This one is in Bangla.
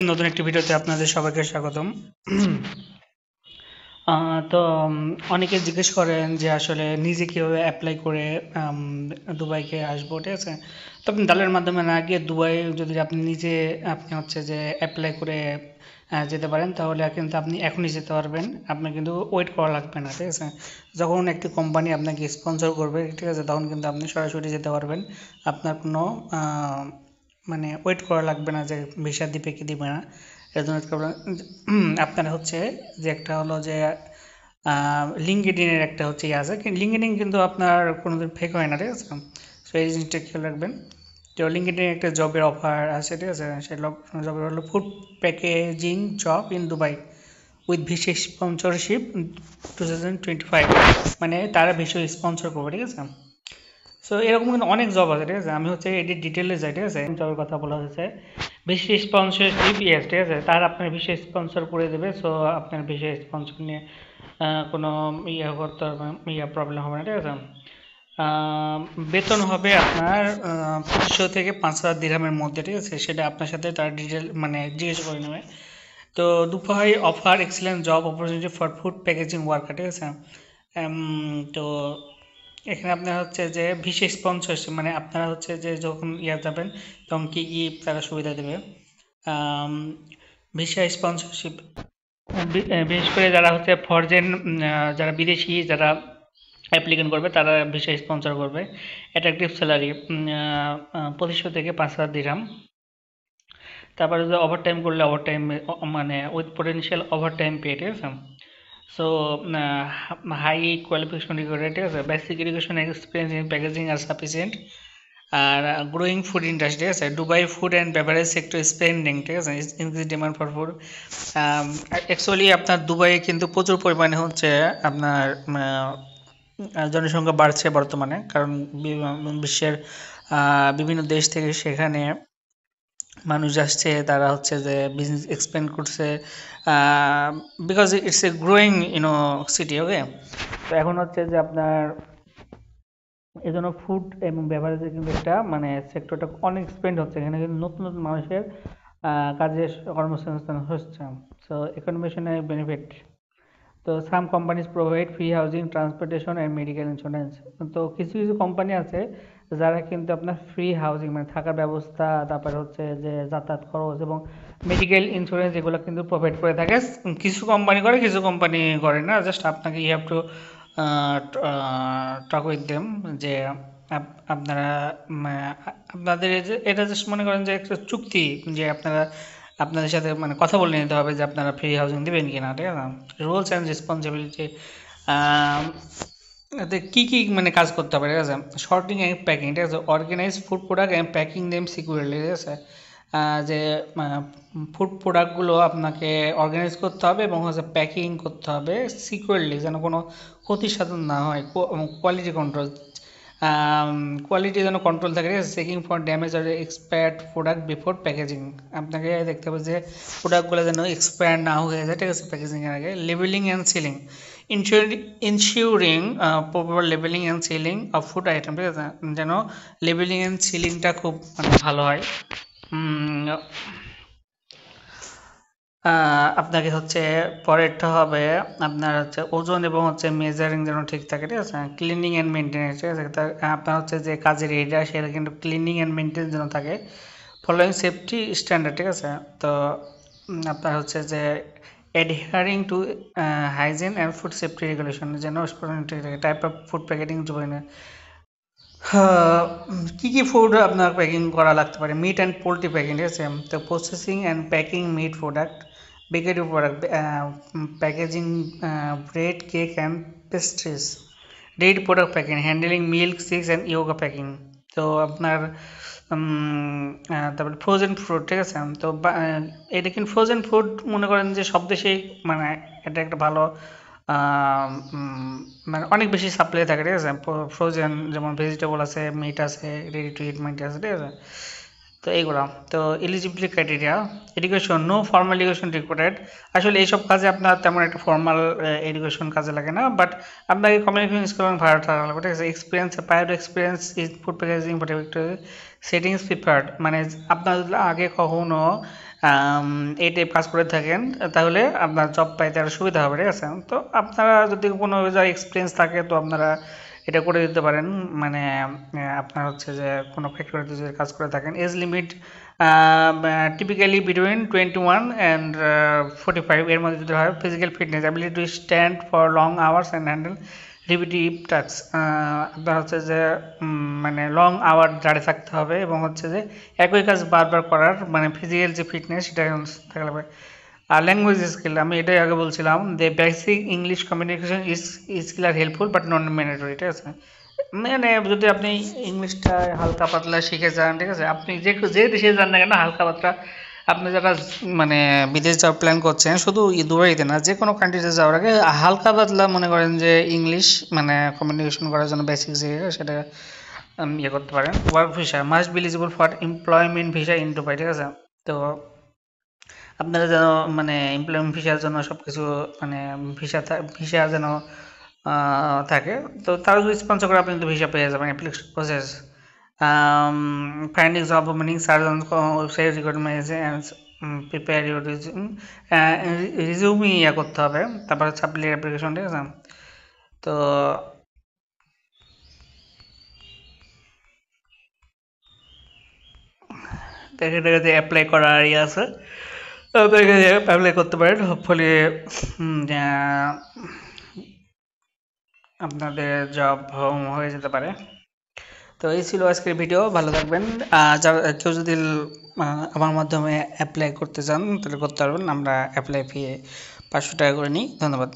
নতুন একটি ভিডিওতে আপনাদের সবাইকে স্বাগতম। তো অনেকে জিজ্ঞেস করেন যে আসলে নিজে কীভাবে অ্যাপ্লাই করে আম দুবাইকে আসবো, ঠিক আছে? তো আপনি দালালের মাধ্যমে না গিয়ে দুবাই যদি আপনি নিজে হচ্ছে যে অ্যাপ্লাই করে যেতে পারেন, তাহলে কিন্তু আপনি এখনই যেতে পারবেন। আপনার কিন্তু ওয়েট করা লাগবে না, ঠিক আছে? যখন একটি কোম্পানি আপনাকে স্পন্সর করবে, ঠিক আছে, তখন কিন্তু আপনি সরাসরি যেতে পারবেন। আপনার কোনো মানে ওয়েট করা লাগবে না যে ভিসা দিবে কি দিবে না। এর জন্য আপনার হচ্ছে যে একটা হলো যে লিঙ্কডইনের একটা হচ্ছে ইয়ে আছে, লিঙ্কডইন কিন্তু আপনার কোনোদিন ফেক হয় না, ঠিক আছে? সো এই জিনিসটা খেয়াল রাখবেন। তো লিঙ্কডইনে একটা জবের অফার আছে, ঠিক আছে? সেই জবের হলো food packaging job in Dubai with visa sponsorship 2025, মানে তারা ভিসা স্পন্সর করবে, ঠিক আছে? সো এরকম কিন্তু অনেক জব আছে, ঠিক আছে? আমি হচ্ছে এটি ডিটেলে যাই, ঠিক আছে? জবের কথা বলা হয়েছে ভিসা স্পন্সরশিপ, ইয়েস, ঠিক আছে? তারা আপনার ভিসা স্পন্সর করে দেবে। সো আপনার ভিসা স্পন্সর নিয়ে কোনো ইয়ে করতে হবে, প্রবলেম হবে না, ঠিক আছে? বেতন হবে আপনার 2500 থেকে 5000 দিরহামের মধ্যে, ঠিক আছে? সেটা আপনার সাথে তার ডিটেল মানে জিজ্ঞেস করে নেবে। তো Dubai offer excellent job opportunity for food packaging worker, ঠিক আছে? তো এখানে আপনার হচ্ছে যে ভিসা স্পন্সরশিপ, মানে আপনারা হচ্ছে যে যখন যাবেন তখন কী কী তারা সুবিধা দেবে। ভিসা স্পন্সরশিপ বিশেষ করে যারা হচ্ছে ফরজেন, যারা বিদেশি যারা অ্যাপ্লিকেন্ট করবে তারা ভিসা স্পন্সর করবে। অ্যাট্রাকটিভ স্যালারি 2500 থেকে 5000 দিরহাম। তারপরে যদি ওভার টাইম করলে ওভার টাইম, মানে with potential over time pay, ঠিক আছে? সো হাই কোয়ালিফিকেশন রিকোয়ার্ড, ঠিক আছে? Basic education experience in packaging আর সাফিসিয়েন্ট। আর গ্রোয়িং ফুড ইন্ডাস্ট্রি, ঠিক আছে? Dubai food and beverage sector spending, ঠিক আছে? Increase demand for food. Actually আপনার দুবাইয়ে কিন্তু প্রচুর পরিমাণে হচ্ছে আপনার জনসংখ্যা বাড়ছে বর্তমানে, কারণ বিশ্বের বিভিন্ন দেশ থেকে সেখানে মানুষ আসছে, তারা হচ্ছে যে বিজনেস এক্সপ্যান্ড করছে, because it's a growing city, okay? তো এখন হচ্ছে যে আপনার এই জন্য ফুড এবং বেভারেজের কিন্তু একটা মানে সেক্টরটা অনেক এক্সপেন্ড হচ্ছে, এখানে কিন্তু নতুন নতুন মানুষের কাজের কর্মসংস্থান হচ্ছে। সো ইকোনমিশনে বেনিফিট। তো some companies provide free housing, transportation and medical insurance. তো কিছু কিছু কোম্পানি আছে যারা কিন্তু আপনার ফ্রি হাউজিং মানে থাকার ব্যবস্থা, তারপরে হচ্ছে যে যাতায়াত খরচ এবং মেডিকেল ইন্স্যুরেন্স এগুলো কিন্তু প্রোভাইড করে থাকে। কিছু কোম্পানি করে, কিছু কোম্পানি করে না। জাস্ট আপনাকে you have to talk with them যে আপনারা আপনাদের এটা জাস্ট মনে করেন যে একটা চুক্তি, যে আপনারা আপনাদের সাথে মানে কথা বলে নিতে হবে যে আপনারা ফ্রি হাউজিং দেবেন কিনা, ঠিক আছে? রুলস অ্যান্ড রেসপন্সিবিলিটি, এতে কী কী মানে কাজ করতে হবে, ঠিক আছে? শর্টিং অ্যান্ড প্যাকিং, ঠিক আছে? Organise food product and packing them securely, ঠিক আছে? যে ফুড প্রোডাক্টগুলো আপনাকে অর্গানাইজ করতে হবে এবং হচ্ছে প্যাকিং করতে হবে সিকিউরলি, যেন কোনো ক্ষতি সাধন না হয়। কোয়ালিটি কন্ট্রোল, কোয়ালিটি যেন কন্ট্রোল থাকে, ঠিক আছে? চেকিং ফর ড্যামেজ আর এক্সপায়ার্ড প্রোডাক্ট বিফোর প্যাকেজিং, আপনাকে দেখতে হবে যে প্রোডাক্টগুলো যেন এক্সপায়ার না হয়ে যায়, ঠিক আছে, প্যাকেজিংয়ের আগে। Labelling and ceiling, ensuring proper labelling and ceiling of food item, ঠিক আছে? যেন লেবেলিং অ্যান্ড সিলিংটা খুব মানে ভালো হয়। আপনাকে হচ্ছে পরেরটা হবে আপনার হচ্ছে ওজন এবং হচ্ছে মেজারিং যেন ঠিক থাকে, ঠিক আছে? ক্লিনিং অ্যান্ড মেনটেন্যান্স, ঠিক আছে? আপনার হচ্ছে যে কাজের এরিয়া সেটা কিন্তু ক্লিনিং অ্যান্ড মেনটেন্যান্স যেন থাকে। ফলোয়িং সেফটি স্ট্যান্ডার্ড, ঠিক আছে? তো আপনার হচ্ছে যে adhering to hygiene and food safety regulation, যেন ঠিক থাকে। টাইপ অফ ফুড প্যাকেটিং জন্য কী কী ফুড আপনার প্যাকিং করা লাগতে পারে? মিট অ্যান্ড পোলট্রি প্যাকিং, ঠিক আছে? তো processing and packing meat product, bakery product, packaging bread, cake and pastries, dairy product packing, handling milk, cheese and ইয়োগা প্যাকিং। তো আপনার তারপরে ফ্রোজেন ফুড, ঠিক আছে? তো এটা কিন্তু ফ্রোজেন ফুড মনে করেন যে সব দেশেই মানে এটা একটা ভালো মানে অনেক বেশি সাপ্লাই থাকে, ঠিক আছে? ফ্রোজেন যেমন ভেজিটেবল আছে, মিট আছে, রেডি টু ইট মিট আছে, ঠিক আছে? তো এইগুলো। তো eligibility criteria, education, no formal education required. আসলে এইসব কাজে আপনার তেমন একটা ফর্মাল এডুকেশন কাজে লাগে না, বাট আপনাকে কমিউনিকেশন স্কিল ভালো থাকা লাগবে, ঠিক আছে? Experience, prior experience is food packaging settings preferred, মানে আপনার আগে কখনো এই টাইপ কাজ করে থাকেন তাহলে আপনার জব পাইতে আরও সুবিধা হবে, ঠিক আছে। তো আপনারা যদি কোনো এক্সপিরিয়েন্স থাকে তো আপনারা এটা করে দিতে পারেন, মানে আপনার হচ্ছে যে কোনো ফ্যাক্টরিতে যদি কাজ করে থাকেন। Age limit typically between 21 and 45 এর মধ্যে যদি হয়। Physical fitness, ability to stand for long hours and handle repetitive task. আপনার হচ্ছে যে মানে লং আওয়ার দাঁড়িয়ে থাকতে হবে এবং হচ্ছে যে একই কাজ বারবার করার মানে ফিজিক্যাল যে ফিটনেস সেটা থাকলে হবে। আর ল্যাঙ্গুয়েজ স্কিল, আমি এটাই আগে বলছিলাম যে বেসিক ইংলিশ কমিউনিকেশন স্কিল আর হেল্পফুল বাট নন ম্যান্ডেটরি, ঠিক আছে। মানে যদি আপনি ইংলিশটা হালকা পাতলা শিখে যান, ঠিক আছে, আপনি যে দেশে যান না কেন হালকা পাতলা, আপনি যারা মানে বিদেশ যাওয়ার প্ল্যান করছেন, শুধু দুবাইতে না যে কোনো কান্ট্রিতে যাওয়ার আগে হালকা পাতলা মনে করেন যে ইংলিশ মানে কমিউনিকেশন করার জন্য বেসিক যে সেটা ইয়ে করতে পারেন। Work visa must be eligible for employment visa in Dubai, ঠিক আছে। তো আপনারা যেন মানে এমপ্লয়মেন্ট ভিসার জন্য সব কিছু মানে ভিসা যেন থাকে, তো তারা যদি স্পন্সর করে আপনি কিন্তু ভিসা পেয়ে যাবেন। Application process, finding job opening, search on website, requirements and prepare your resume ইয়ে করতে হবে, তারপরে সাবমিট অ্যাপ্লিকেশন, ঠিক আছে। তো দেখে অ্যাপ্লাই করার ইয়ে আছে, দেখে অ্যাপ্লাই করতে পারেন। হোপফুলি আপনাদের জব হয়ে যেতে পারে। তো এই ছিল আজকের ভিডিও, ভালো থাকবেন। যারা কেউ যদি আমার মাধ্যমে অ্যাপ্লাই করতে চান তাহলে করতে পারবেন, আমরা অ্যাপ্লাই ফি 500 টাকা করে নিই। ধন্যবাদ।